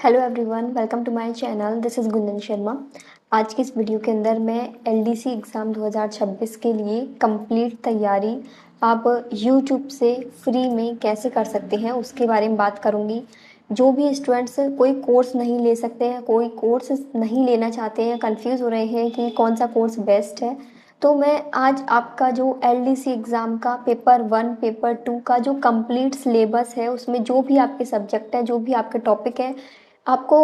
Hello everyone, welcome to my channel. This is Gunjan Sharma. आज की इस वीडियो के अंदर मैं एलडीसी एग्ज़ाम 2026 के लिए कंप्लीट तैयारी आप यूट्यूब से फ्री में कैसे कर सकते हैं उसके बारे में बात करूंगी। जो भी स्टूडेंट्स कोई कोर्स नहीं ले सकते हैं, कोई कोर्स नहीं लेना चाहते हैं, कंफ्यूज हो रहे हैं कि कौन सा कोर्स बेस्ट है, तो मैं आज आपका जो एलडीसी एग्ज़ाम का पेपर 1 पेपर 2 का जो कंप्लीट सिलेबस है, उसमें जो भी आपके सब्जेक्ट है, जो भी आपके टॉपिक है, आपको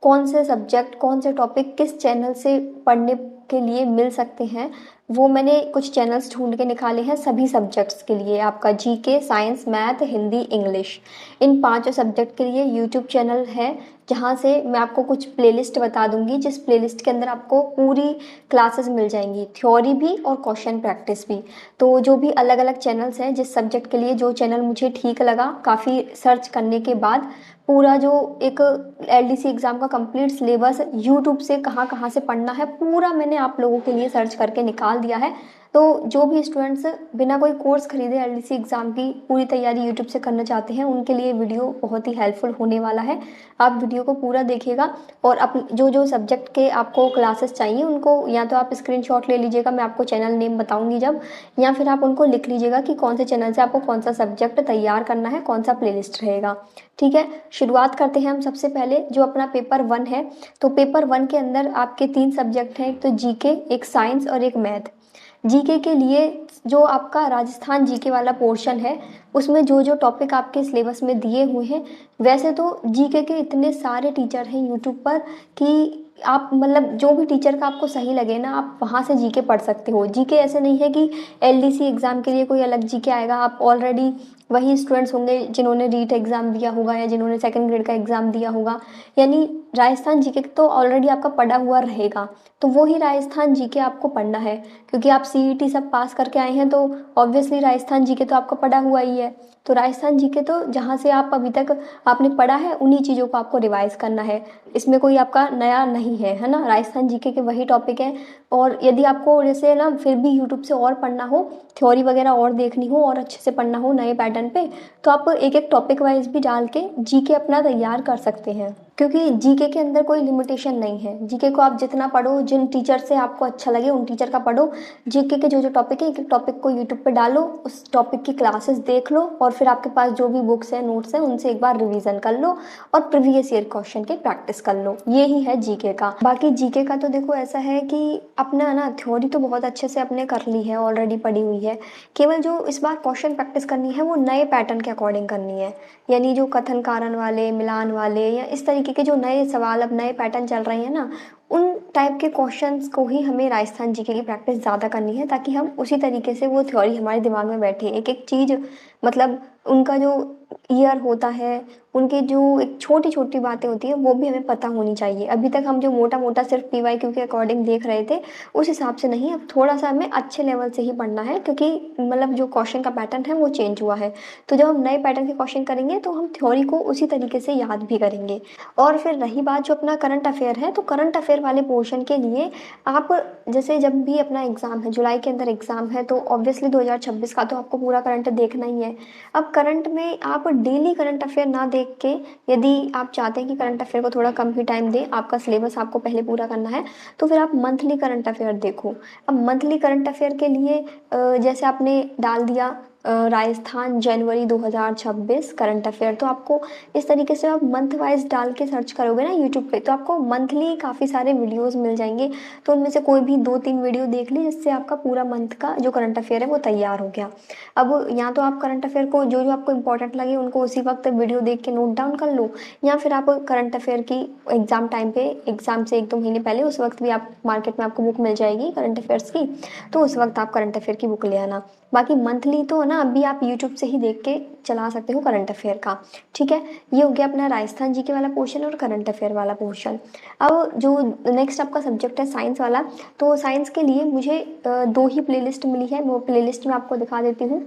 कौन से सब्जेक्ट, कौन से टॉपिक किस चैनल से पढ़ने के लिए मिल सकते हैं, वो मैंने कुछ चैनल्स ढूंढ के निकाले हैं सभी सब्जेक्ट्स के लिए। आपका GK, science, math, Hindi, English, इन पांचों सब्जेक्ट के लिए यूट्यूब चैनल है, जहाँ से मैं आपको कुछ प्लेलिस्ट बता दूंगी, जिस प्लेलिस्ट के अंदर आपको पूरी क्लासेस मिल जाएंगी, थ्योरी भी और क्वेश्चन प्रैक्टिस भी। तो जो भी अलग अलग चैनल्स हैं, जिस सब्जेक्ट के लिए जो चैनल मुझे ठीक लगा, काफ़ी सर्च करने के बाद पूरा जो एक एलडीसी एग्ज़ाम का कंप्लीट सिलेबस यूट्यूब से कहाँ कहाँ से पढ़ना है, पूरा मैंने आप लोगों के लिए सर्च करके निकाल दिया है। तो जो भी स्टूडेंट्स बिना कोई कोर्स खरीदे एलडीसी एग्ज़ाम की पूरी तैयारी यूट्यूब से करना चाहते हैं, उनके लिए वीडियो बहुत ही हेल्पफुल होने वाला है। आप वीडियो को पूरा देखिएगा और जो जो सब्जेक्ट के आपको क्लासेस चाहिए उनको या तो आप स्क्रीनशॉट ले लीजिएगा, मैं आपको चैनल नेम बताऊंगी जब, या फिर आप उनको लिख लीजिएगा कि कौन से चैनल से आपको कौन सा सब्जेक्ट तैयार करना है, कौन सा प्लेलिस्ट रहेगा। ठीक है, शुरुआत करते हैं हम। सबसे पहले जो अपना पेपर 1 है, तो पेपर 1 के अंदर आपके 3 सब्जेक्ट हैं, एक तो जीके, एक साइंस और एक मैथ। जीके के लिए जो आपका राजस्थान जीके वाला पोर्शन है, उसमें जो जो टॉपिक आपके सिलेबस में दिए हुए हैं, वैसे तो जीके के इतने सारे टीचर हैं यूट्यूब पर कि आप मतलब जो भी टीचर का आपको सही लगे ना, आप वहाँ से जीके पढ़ सकते हो। जीके ऐसे नहीं है कि एलडीसी एग्ज़ाम के लिए कोई अलग जीके आएगा। आप ऑलरेडी वही स्टूडेंट्स होंगे जिन्होंने रीट एग्ज़ाम दिया होगा या जिन्होंने सेकंड ग्रेड का एग्ज़ाम दिया होगा, यानी राजस्थान जीके तो ऑलरेडी आपका पढ़ा हुआ रहेगा। तो वो ही राजस्थान जीके आपको पढ़ना है, क्योंकि आप सीईटी सब पास करके आए हैं, तो ऑब्वियसली राजस्थान जीके तो आपका पढ़ा हुआ ही है। तो राजस्थान जीके तो जहाँ से आप अभी तक आपने पढ़ा है, उन्हीं चीज़ों को आपको रिवाइज करना है। इसमें कोई आपका नया नहीं है ना, राजस्थान जीके के वही टॉपिक है। और यदि आपको जैसे ना फिर भी यूट्यूब से और पढ़ना हो, थ्योरी वगैरह और देखनी हो और अच्छे से पढ़ना हो नए पैटर्न पे, तो आप एक एक टॉपिक वाइज भी डाल के जीके अपना तैयार कर सकते हैं, क्योंकि जीके के अंदर कोई लिमिटेशन नहीं है। जीके को आप जितना पढ़ो, जिन टीचर से आपको अच्छा लगे उन टीचर का पढ़ो। जीके के जो जो टॉपिक है, एक एक टॉपिक को यूट्यूब पे डालो, उस टॉपिक की क्लासेस देख लो और फिर आपके पास जो भी बुक्स हैं, नोट्स हैं, उनसे एक बार रिवीजन कर लो और प्रीवियस ईयर क्वेश्चन की प्रैक्टिस कर लो। ये ही है जीके का। बाकी जीके का तो देखो ऐसा है कि अपना ना थ्योरी तो बहुत अच्छे से अपने कर ली है, ऑलरेडी पढ़ी हुई है। केवल जो इस बार क्वेश्चन प्रैक्टिस करनी है वो नए पैटर्न के अकॉर्डिंग करनी है, यानी जो कथन कारण वाले, मिलान वाले, या इस तरीके के जो नए सवाल, अब नए पैटर्न चल रहे हैं ना, उन टाइप के क्वेश्चंस को ही हमें राजस्थान जीके की प्रैक्टिस ज़्यादा करनी है, ताकि हम उसी तरीके से वो थ्योरी हमारे दिमाग में बैठे। एक एक चीज़, मतलब उनका जो ईयर होता है, उनकी जो एक छोटी छोटी बातें होती है, वो भी हमें पता होनी चाहिए। अभी तक हम जो मोटा मोटा सिर्फ पीवाईक्यू के अकॉर्डिंग देख रहे थे, उस हिसाब से नहीं, अब थोड़ा सा हमें अच्छे लेवल से ही पढ़ना है, क्योंकि मतलब जो क्वेश्चन का पैटर्न है वो चेंज हुआ है। तो जब हम नए पैटर्न के क्वेश्चन करेंगे तो हम थ्योरी को उसी तरीके से याद भी करेंगे। और फिर रही बात जो अपना करंट अफेयर है, तो करंट अफेयर वाले पोर्शन के लिए आप जैसे जब भी अपना एग्ज़ाम है, जुलाई के अंदर एग्ज़ाम है, तो ऑब्वियसली 2026 का तो आपको पूरा करंट देखना ही है। अब करंट में आप डेली करंट अफेयर ना देख के, यदि आप चाहते हैं कि करंट अफेयर को थोड़ा कम ही टाइम दें, आपका सिलेबस आपको पहले पूरा करना है, तो फिर आप मंथली करंट अफेयर देखो। अब मंथली करंट अफेयर के लिए जैसे आपने डाल दिया राजस्थान जनवरी 2026 करंट अफेयर, तो आपको इस तरीके से आप मंथ वाइज डाल के सर्च करोगे ना यूट्यूब पे, तो आपको मंथली काफ़ी सारे वीडियोस मिल जाएंगे। तो उनमें से कोई भी 2-3 वीडियो देख ली, जिससे आपका पूरा मंथ का जो करंट अफेयर है वो तैयार हो गया। अब या तो आप करंट अफेयर को जो जो आपको इंपॉर्टेंट लगे उनको उसी वक्त वीडियो देख के नोट डाउन कर लो, या फिर आप करंट अफेयर की एग्ज़ाम टाइम पे, एग्ज़ाम से 1-2 महीने पहले, उस वक्त भी आप मार्केट में आपको बुक मिल जाएगी करंट अफेयर्स की, तो उस वक्त आप करंट अफेयर की बुक ले आना। बाकी मंथली तो ना अभी आप यूट्यूब से ही देख के चला सकते हो करंट अफेयर का। ठीक है, ये हो गया अपना राजस्थान जीके वाला पोर्शन और करंट अफेयर वाला पोर्शन। अब जो नेक्स्ट आपका सब्जेक्ट है साइंस वाला, तो साइंस के लिए मुझे 2 ही प्लेलिस्ट मिली है, वो प्लेलिस्ट मैं आपको दिखा देती हूँ।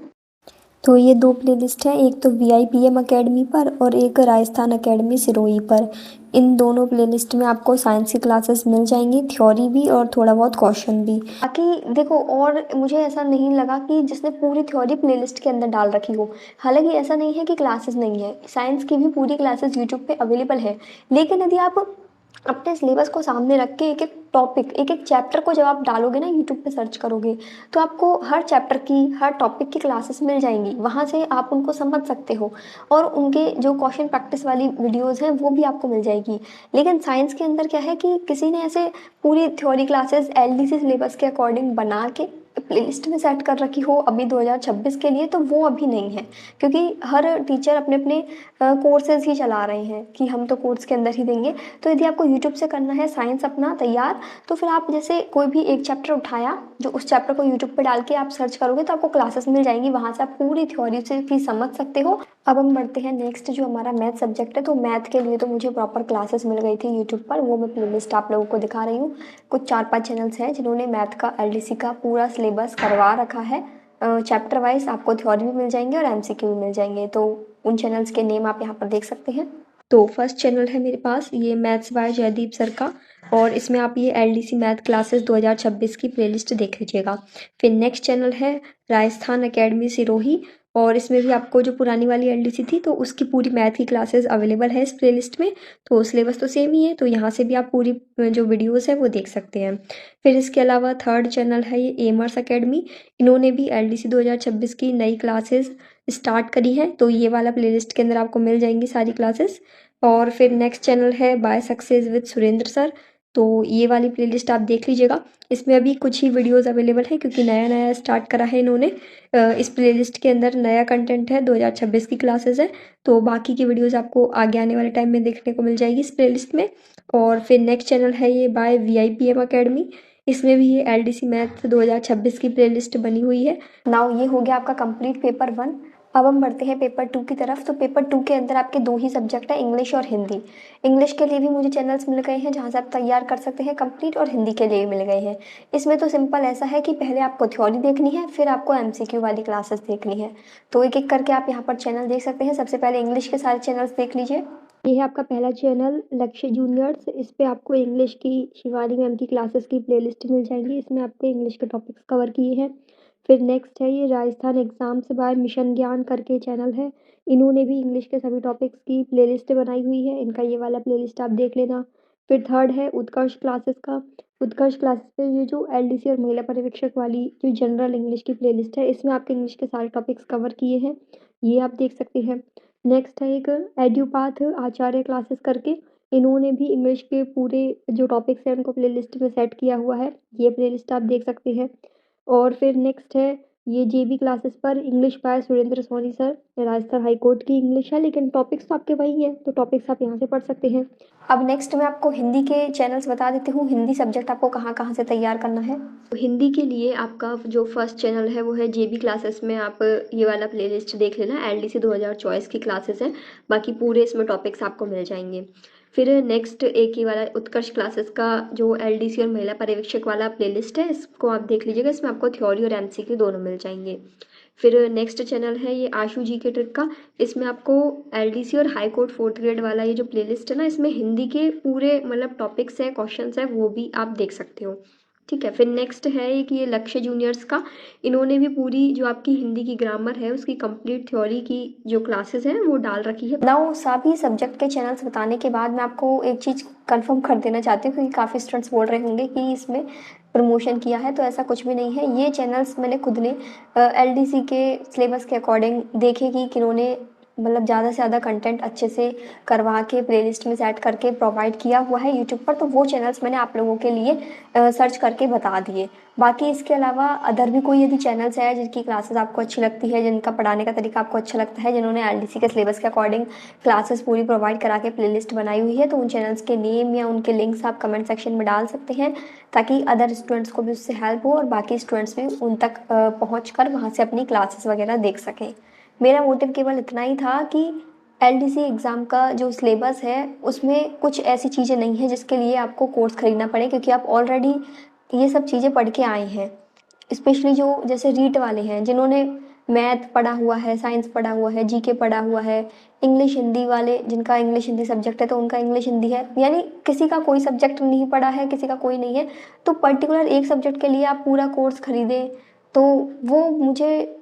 तो ये 2 प्लेलिस्ट हैं, एक तो VIPM अकेडमी पर और एक राजस्थान अकेडमी सिरोही पर। इन दोनों प्लेलिस्ट में आपको साइंस की क्लासेस मिल जाएंगी, थ्योरी भी और थोड़ा बहुत क्वेश्चन भी। बाकी देखो, और मुझे ऐसा नहीं लगा कि जिसने पूरी थ्योरी प्लेलिस्ट के अंदर डाल रखी हो। हालांकि ऐसा नहीं है कि क्लासेस नहीं है, साइंस की भी पूरी क्लासेस यूट्यूब पे अवेलेबल है। लेकिन यदि आप अपने सिलेबस को सामने रख के एक एक टॉपिक, एक एक चैप्टर को जब आप डालोगे ना, यूट्यूब पे सर्च करोगे, तो आपको हर चैप्टर की, हर टॉपिक की क्लासेस मिल जाएंगी। वहाँ से आप उनको समझ सकते हो और उनके जो क्वेश्चन प्रैक्टिस वाली वीडियोस हैं वो भी आपको मिल जाएगी। लेकिन साइंस के अंदर क्या है कि किसी ने ऐसे पूरी थ्योरी क्लासेस LDC सिलेबस के अकॉर्डिंग बना के प्लेलिस्ट में सेट कर रखी हो अभी 2026 के लिए, तो वो अभी नहीं है। क्योंकि हर टीचर अपने अपने कोर्सेज ही चला रहे हैं कि हम तो कोर्स के अंदर ही देंगे। तो यदि आपको यूट्यूब से करना है साइंस अपना तैयार, तो फिर आप जैसे कोई भी एक चैप्टर उठाया, जो उस चैप्टर को यूट्यूब पे डाल के आप सर्च करोगे तो आपको क्लासेस मिल जाएंगी, वहाँ से आप पूरी थ्योरी से भी समझ सकते हो। अब हम बढ़ते हैं नेक्स्ट, जो हमारा मैथ सब्जेक्ट है। तो मैथ के लिए तो मुझे प्रॉपर क्लासेस मिल गई थी यूट्यूब पर, वो मैं प्लेलिस्ट आप लोगों को दिखा रही हूँ। कुछ 4-5 चैनल्स हैं जिन्होंने मैथ का LDC का पूरा सिलेबस करवा रखा है। चैप्टर वाइज आपको थ्योरी भी मिल जाएंगे और MCQ भी मिल जाएंगे। तो उन चैनल्स के नेम आप यहाँ पर देख सकते हैं। तो फर्स्ट चैनल है मेरे पास ये मैथ्स बाय जयदीप सर का, और इसमें आप ये LDC मैथ क्लासेस 2026 की प्लेलिस्ट देख लीजिएगा। फिर नेक्स्ट चैनल है राजस्थान अकेडमी सिरोही, और इसमें भी आपको जो पुरानी वाली LDC थी तो उसकी पूरी मैथ की क्लासेस अवेलेबल है इस प्लेलिस्ट में। तो सिलेबस तो सेम ही है, तो यहाँ से भी आप पूरी जो वीडियोस है वो देख सकते हैं। फिर इसके अलावा थर्ड चैनल है ये एमर्स अकेडमी। इन्होंने भी LDC 2026 की नई क्लासेस स्टार्ट करी है, तो ये वाला प्लेलिस्ट के अंदर आपको मिल जाएंगी सारी क्लासेस। और फिर नेक्स्ट चैनल है by success with Surendra sir, तो ये वाली प्लेलिस्ट आप देख लीजिएगा। इसमें अभी कुछ ही वीडियोस अवेलेबल है क्योंकि नया नया स्टार्ट करा है इन्होंने। इस प्लेलिस्ट के अंदर नया कंटेंट है, 2026 की क्लासेस है, तो बाकी की वीडियोस आपको आगे आने वाले टाइम में देखने को मिल जाएगी इस प्लेलिस्ट में। और फिर नेक्स्ट चैनल है ये बाय VIPM अकेडमी, इसमें भी ये LDC मैथ 2026 की प्लेलिस्ट बनी हुई है। नाउ ये हो गया आपका कंप्लीट पेपर 1। अब हम बढ़ते हैं पेपर 2 की तरफ। तो पेपर 2 के अंदर आपके 2 ही सब्जेक्ट है, इंग्लिश और हिंदी। इंग्लिश के लिए भी मुझे चैनल्स मिल गए हैं जहाँ से आप तैयार कर सकते हैं कंप्लीट, और हिंदी के लिए भी मिल गए हैं। इसमें तो सिंपल ऐसा है कि पहले आपको थ्योरी देखनी है, फिर आपको MCQ वाली क्लासेस देखनी है। तो एक एक करके आप यहाँ पर चैनल देख सकते हैं। सबसे पहले इंग्लिश के सारे चैनल्स देख लीजिए। ये है आपका पहला चैनल लक्ष्य जूनियर्स। इस पे आपको इंग्लिश की शिवानी मैम की क्लासेस की प्लेलिस्ट मिल जाएंगी, इसमें आपको इंग्लिश के टॉपिक्स कवर किए हैं। फिर नेक्स्ट है ये राजस्थान एग्जाम्स बाय मिशन ज्ञान करके चैनल है। इन्होंने भी इंग्लिश के सभी टॉपिक्स की प्लेलिस्ट बनाई हुई है, इनका ये वाला प्लेलिस्ट आप देख लेना। फिर थर्ड है उत्कर्ष क्लासेस का। उत्कर्ष क्लासेस पे ये जो LDC और महिला पर्यवेक्षक वाली जो जनरल इंग्लिश की प्लेलिस्ट है, इसमें आपके इंग्लिश के सारे टॉपिक्स कवर किए हैं, ये आप देख सकते हैं। नेक्स्ट है एक एड्यूपाथ आचार्य क्लासेस करके। इन्होंने भी इंग्लिश के पूरे जो टॉपिक्स हैं उनको प्लेलिस्ट में सेट किया हुआ है, ये प्लेलिस्ट आप देख सकते हैं। और फिर नेक्स्ट है ये JB क्लासेस पर English by Surendra Soni sir. Rajasthan high court की इंग्लिश है, लेकिन टॉपिक्स तो आपके वही हैं, तो टॉपिक्स आप यहाँ से पढ़ सकते हैं। अब नेक्स्ट मैं आपको हिंदी के चैनल्स बता देती हूँ, हिंदी सब्जेक्ट आपको कहाँ कहाँ से तैयार करना है। तो हिंदी के लिए आपका जो फर्स्ट चैनल है वो है JB क्लासेस में आप ये वाला प्लेलिस्ट देख लेना, LDC 2024 की क्लासेस है, बाकी पूरे इसमें टॉपिक्स आपको मिल जाएंगे। फिर नेक्स्ट एक ही वाला उत्कर्ष क्लासेस का जो LDC और महिला पर्यवेक्षक वाला प्लेलिस्ट है, इसको आप देख लीजिएगा, इसमें आपको थ्योरी और MCQ दोनों मिल जाएंगे। फिर नेक्स्ट चैनल है ये आशु जी के ट्रिक का। इसमें आपको LDC और हाई कोर्ट 4th ग्रेड वाला ये जो प्लेलिस्ट है ना, इसमें हिंदी के पूरे मतलब टॉपिक्स हैं, क्वेश्चंस हैं, वो भी आप देख सकते हो। ठीक है। फिर नेक्स्ट है एक ये लक्ष्य जूनियर्स का। इन्होंने भी पूरी जो आपकी हिंदी की ग्रामर है उसकी कंप्लीट थ्योरी की जो क्लासेस हैं वो डाल रखी है। नाउ सभी सब्जेक्ट के चैनल्स बताने के बाद मैं आपको एक चीज़ कंफर्म कर देना चाहती हूँ, क्योंकि काफ़ी स्टूडेंट्स बोल रहे होंगे कि इसमें प्रमोशन किया है, तो ऐसा कुछ भी नहीं है। ये चैनल्स मैंने खुद ने LDC के सिलेबस के अकॉर्डिंग देखे कि किन्होंने मतलब ज़्यादा से ज़्यादा कंटेंट अच्छे से करवा के प्लेलिस्ट में सेट करके प्रोवाइड किया हुआ है यूट्यूब पर, तो वो चैनल्स मैंने आप लोगों के लिए सर्च करके बता दिए। बाकी इसके अलावा अदर भी कोई यदि चैनल्स है जिनकी क्लासेस आपको अच्छी लगती है, जिनका पढ़ाने का तरीका आपको अच्छा लगता है, जिन्होंने LDC के सिलेबस के अकॉर्डिंग क्लासेस पूरी प्रोवाइड करा के प्लेलिस्ट बनाई हुई है, तो उन चैनल्स के नेम या उनके लिंक्स आप कमेंट सेक्शन में डाल सकते हैं, ताकि अदर स्टूडेंट्स को भी उससे हेल्प हो और बाकी स्टूडेंट्स भी उन तक पहुँच कर वहाँ से अपनी क्लासेस वगैरह देख सकें। मेरा मोटिव केवल इतना ही था कि LDC एग्ज़ाम का जो सिलेबस है उसमें कुछ ऐसी चीज़ें नहीं हैं जिसके लिए आपको कोर्स ख़रीदना पड़े, क्योंकि आप ऑलरेडी ये सब चीज़ें पढ़ के आए हैं। स्पेशली जो जैसे रीट वाले हैं, जिन्होंने मैथ पढ़ा हुआ है, साइंस पढ़ा हुआ है, जीके पढ़ा हुआ है, इंग्लिश हिंदी वाले जिनका इंग्लिश हिंदी सब्जेक्ट है तो उनका इंग्लिश हिंदी है, यानी किसी का कोई सब्जेक्ट नहीं पढ़ा है, किसी का कोई नहीं है, तो पर्टिकुलर एक सब्जेक्ट के लिए आप पूरा कोर्स खरीदें तो वो मुझे,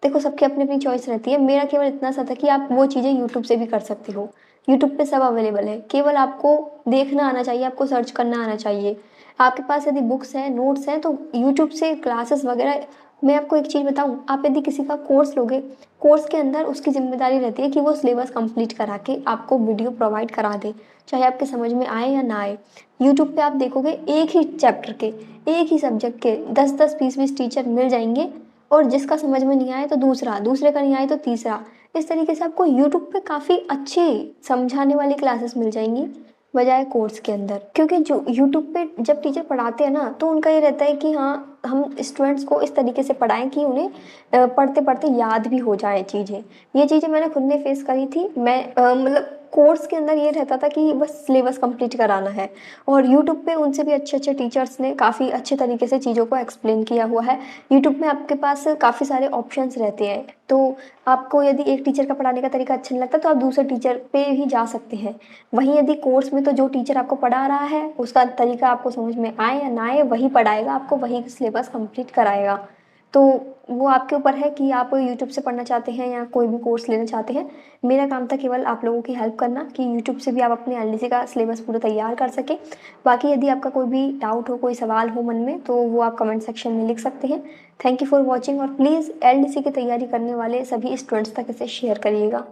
देखो सबकी अपनी अपनी चॉइस रहती है। मेरा केवल इतना सा था कि आप वो चीज़ें यूट्यूब से भी कर सकते हो। यूट्यूब पे सब अवेलेबल है, केवल आपको देखना आना चाहिए, आपको सर्च करना आना चाहिए। आपके पास यदि बुक्स हैं, नोट्स हैं तो यूट्यूब से क्लासेस वगैरह। मैं आपको एक चीज़ बताऊँ, आप यदि किसी का कोर्स लोगे, कोर्स के अंदर उसकी ज़िम्मेदारी रहती है कि वो सिलेबस कंप्लीट करा के आपको वीडियो प्रोवाइड करा दे, चाहे आपके समझ में आए या ना आए। यूट्यूब पे आप देखोगे एक ही चैप्टर के, एक ही सब्जेक्ट के 10-10, 20-20 टीचर मिल जाएंगे, और जिसका समझ में नहीं आए तो दूसरा, दूसरे का नहीं आए तो तीसरा। इस तरीके से आपको यूट्यूब पे काफ़ी अच्छी समझाने वाली क्लासेस मिल जाएंगी बजाय कोर्स के अंदर। क्योंकि जो यूट्यूब पे जब टीचर पढ़ाते हैं ना तो उनका ये रहता है कि हाँ, हम स्टूडेंट्स को इस तरीके से पढ़ाएं कि उन्हें पढ़ते पढ़ते याद भी हो जाए चीज़ें। ये चीज़ें मैंने खुद ने फेस करी थी। मैं मतलब कोर्स के अंदर ये रहता था कि बस सिलेबस कंप्लीट कराना है, और यूट्यूब पे उनसे भी अच्छे अच्छे टीचर्स ने काफ़ी अच्छे तरीके से चीज़ों को एक्सप्लेन किया हुआ है। यूट्यूब में आपके पास काफ़ी सारे ऑप्शंस रहते हैं, तो आपको यदि एक टीचर का पढ़ाने का तरीका अच्छा नहीं लगता तो आप दूसरे टीचर पे ही जा सकते हैं। वहीं यदि कोर्स में तो जो टीचर आपको पढ़ा रहा है उसका तरीका आपको समझ में आए या ना आए वही पढ़ाएगा, आपको वही सिलेबस कंप्लीट कराएगा। तो वो आपके ऊपर है कि आप यूट्यूब से पढ़ना चाहते हैं या कोई भी कोर्स लेना चाहते हैं। मेरा काम था केवल आप लोगों की हेल्प करना कि यूट्यूब से भी आप अपने एलडीसी का सिलेबस पूरा तैयार कर सकें। बाकी यदि आपका कोई भी डाउट हो, कोई सवाल हो मन में, तो वो आप कमेंट सेक्शन में लिख सकते हैं। थैंक यू फॉर वॉचिंग, और प्लीज़ एलडीसी की तैयारी करने वाले सभी स्टूडेंट्स तक इसे शेयर करिएगा।